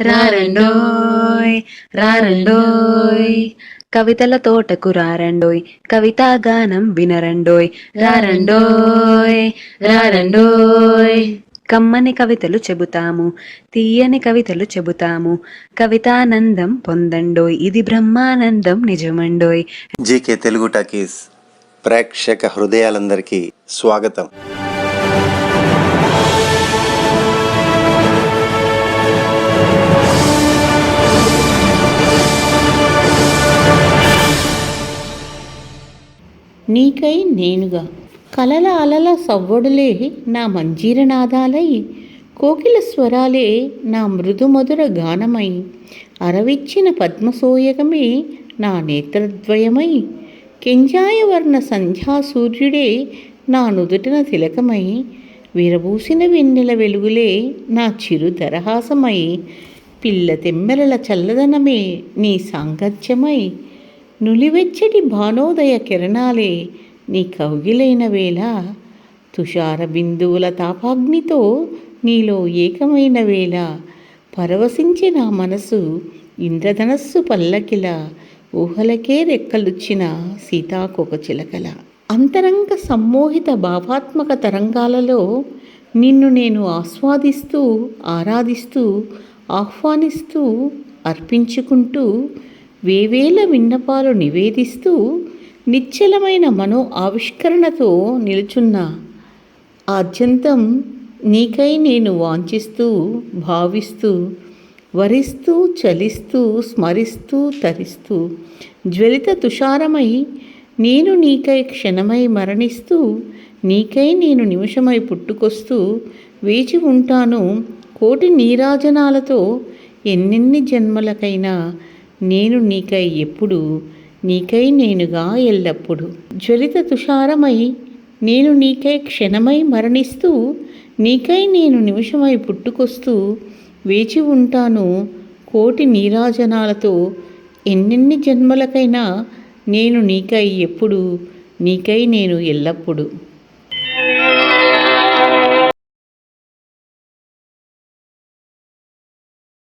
రారండోయ్ రారండోయ్ కవితల తోటకు రారండోయ్, కవితా గానం వినరండోయ్. రారండోయ్ రారండోయ్ కమ్మని కవితలు చెబుతాము, తీయని కవితలు చెబుతాము, కవితానందం పొందండోయ్, ఇది బ్రహ్మానందం నిజమండోయ్. జీకే తెలుగు టాకీస్ ప్రేక్షక హృదయాలందరికీ స్వాగతం. నీకై నేనుగా కలల అలల సవ్వడులే నా మంజీరనాదాలై, కోకిల స్వరాలే నా మృదుమధుర గానమై, అరవిచ్చిన పద్మసోయగమే నా నేత్రద్వయమై, కెంజాయవర్ణ సంధ్యాసూర్యుడే నా నుదుటిన తిలకమై, విరబూసిన వెన్నెల వెలుగులే నా చిరు దరహాసమై, పిల్ల తెమ్మెరల చల్లదనమే నీ సాంగత్యమై, నులివెచ్చటి భానోదయ కిరణాలే నీ కౌగిలైన వేళ, తుషార బిందువుల తాపాగ్నితో నీలో ఏకమైన వేళ, పరవశించి నా మనసు ఇంద్రధనస్సు పల్లకిల, ఊహలకే రెక్కలుచ్చిన సీతాకొక చిలకల. అంతరంగ సమ్మోహిత భావాత్మక తరంగాలలో నిన్ను నేను ఆస్వాదిస్తూ, ఆరాధిస్తూ, ఆహ్వానిస్తూ, అర్పించుకుంటూ, వేవేల విన్నపాలు నివేదిస్తూ, నిశ్చలమైన మనో ఆవిష్కరణతో నిలుచున్న ఆద్యంతం నీకై నేను వాంఛిస్తూ, భావిస్తూ, వరిస్తూ, చలిస్తూ, స్మరిస్తూ, తరిస్తూ, జ్వలిత తుషారమై నేను నీకై క్షణమై మరణిస్తూ, నీకై నేను నిమిషమై పుట్టుకొస్తూ వేచి ఉంటాను కోటి నీరాజనాలతో, ఎన్నెన్ని జన్మలకైనా నేను నీకై ఎప్పుడు, నీకై నేనుగా ఎల్లప్పుడు. జ్వలిత తుషారమై నేను నీకై క్షణమై మరణిస్తూ, నీకై నేను నిమిషమై పుట్టుకొస్తూ వేచి ఉంటాను కోటి నీరాజనాలతో, ఎన్నెన్ని జన్మలకైనా నేను నీకై ఎప్పుడు, నీకై నేను ఎల్లప్పుడు.